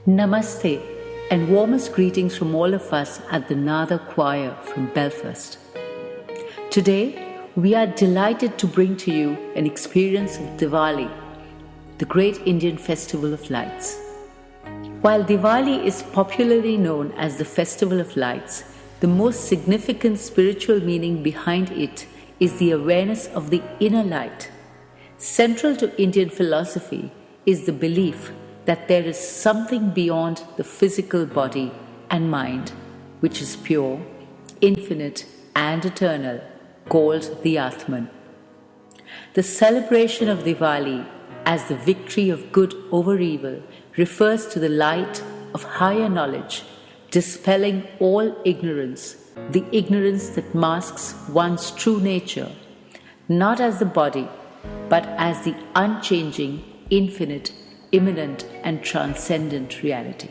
Namaste and warmest greetings from all of us at the Nada Choir from Belfast. Today, we are delighted to bring to you an experience of Diwali, the great Indian festival of lights. While Diwali is popularly known as the Festival of Lights, the most significant spiritual meaning behind it is the awareness of the inner light. Central to Indian philosophy is the belief that there is something beyond the physical body and mind, which is pure, infinite, and eternal, called the Atman. The celebration of Diwali as the victory of good over evil refers to the light of higher knowledge, dispelling all ignorance, the ignorance that masks one's true nature, not as the body, but as the unchanging, infinite, immanent and transcendent reality.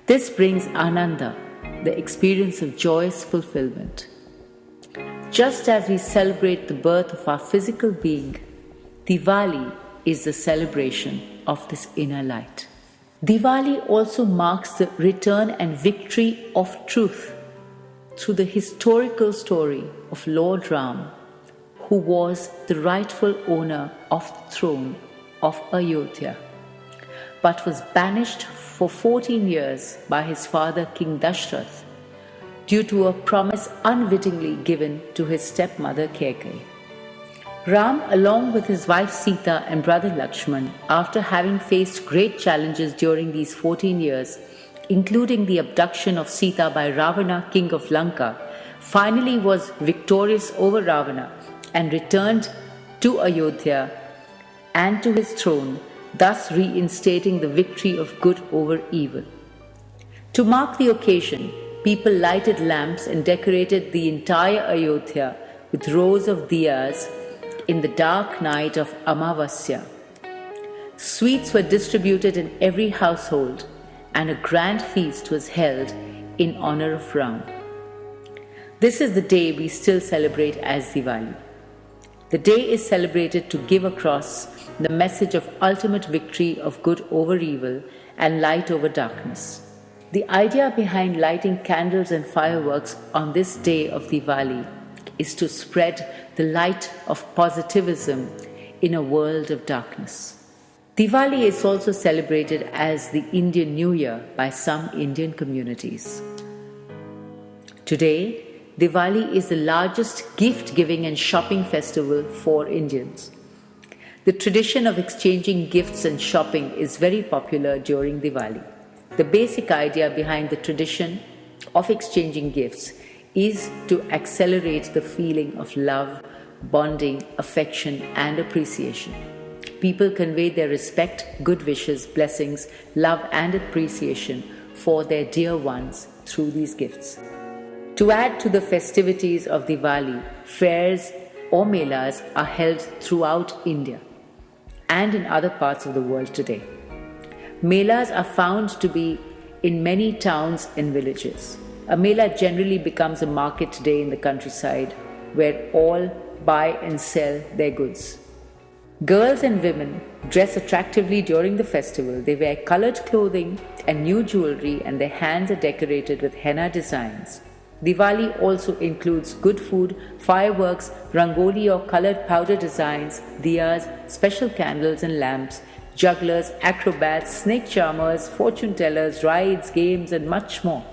This brings Ananda, the experience of joyous fulfillment. Just as we celebrate the birth of our physical being, Diwali is the celebration of this inner light. Diwali also marks the return and victory of truth through the historical story of Lord Ram, who was the rightful owner of the throne of Ayodhya, but was banished for 14 years by his father King Dashrath due to a promise unwittingly given to his stepmother Kaikeyi. Ram, along with his wife Sita and brother Lakshman, after having faced great challenges during these 14 years, including the abduction of Sita by Ravana, king of Lanka, finally was victorious over Ravana and returned to Ayodhya and to his throne, thus reinstating the victory of good over evil. To mark the occasion, people lighted lamps and decorated the entire Ayodhya with rows of diyas in the dark night of Amavasya. Sweets were distributed in every household, and a grand feast was held in honor of Ram. This is the day we still celebrate as Diwali. The day is celebrated to give across the message of ultimate victory of good over evil and light over darkness. The idea behind lighting candles and fireworks on this day of Diwali is to spread the light of positivism in a world of darkness. Diwali is also celebrated as the Indian New Year by some Indian communities. Today, Diwali is the largest gift-giving and shopping festival for Indians. The tradition of exchanging gifts and shopping is very popular during Diwali. The basic idea behind the tradition of exchanging gifts is to accelerate the feeling of love, bonding, affection, and appreciation. People convey their respect, good wishes, blessings, love, and appreciation for their dear ones through these gifts. To add to the festivities of Diwali, fairs or melas are held throughout India and in other parts of the world today. Melas are found to be in many towns and villages. A mela generally becomes a market today in the countryside where all buy and sell their goods. Girls and women dress attractively during the festival. They wear colored clothing and new jewelry, and their hands are decorated with henna designs. Diwali also includes good food, fireworks, rangoli or colored powder designs, diyas, special candles and lamps, jugglers, acrobats, snake charmers, fortune tellers, rides, games, and much more.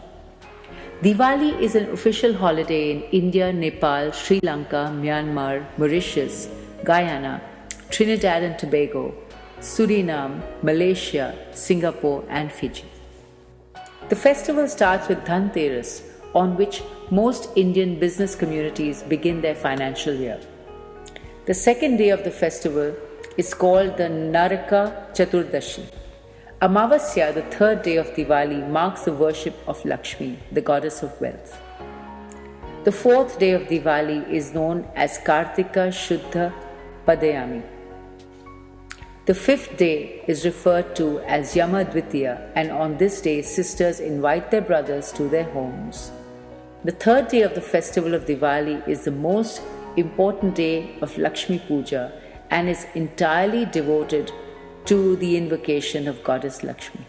Diwali is an official holiday in India, Nepal, Sri Lanka, Myanmar, Mauritius, Guyana, Trinidad and Tobago, Suriname, Malaysia, Singapore, and Fiji. The festival starts with Dhanteras, on which most Indian business communities begin their financial year. The second day of the festival is called the Naraka Chaturdashi. Amavasya, the third day of Diwali, marks the worship of Lakshmi, the goddess of wealth. The fourth day of Diwali is known as Kartika Shuddha Padayami. The fifth day is referred to as Yama Dvitiya, and on this day sisters invite their brothers to their homes. The third day of the festival of Diwali is the most important day of Lakshmi Puja and is entirely devoted to the invocation of Goddess Lakshmi.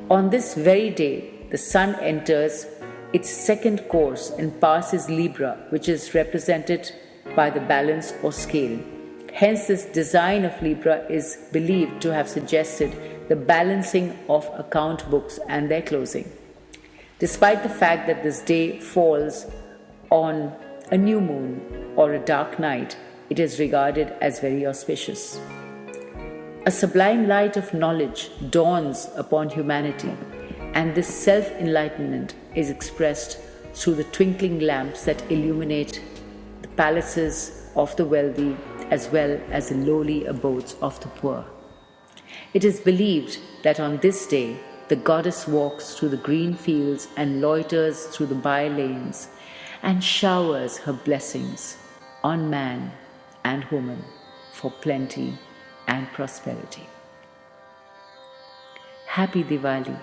On this very day, the sun enters its second course and passes Libra, which is represented by the balance or scale. Hence, this design of Libra is believed to have suggested the balancing of account books and their closing. Despite the fact that this day falls on a new moon or a dark night, it is regarded as very auspicious. A sublime light of knowledge dawns upon humanity, and this self-enlightenment is expressed through the twinkling lamps that illuminate the palaces of the wealthy as well as the lowly abodes of the poor. It is believed that on this day, the goddess walks through the green fields and loiters through the by lanes and showers her blessings on man and woman for plenty and prosperity. Happy Diwali!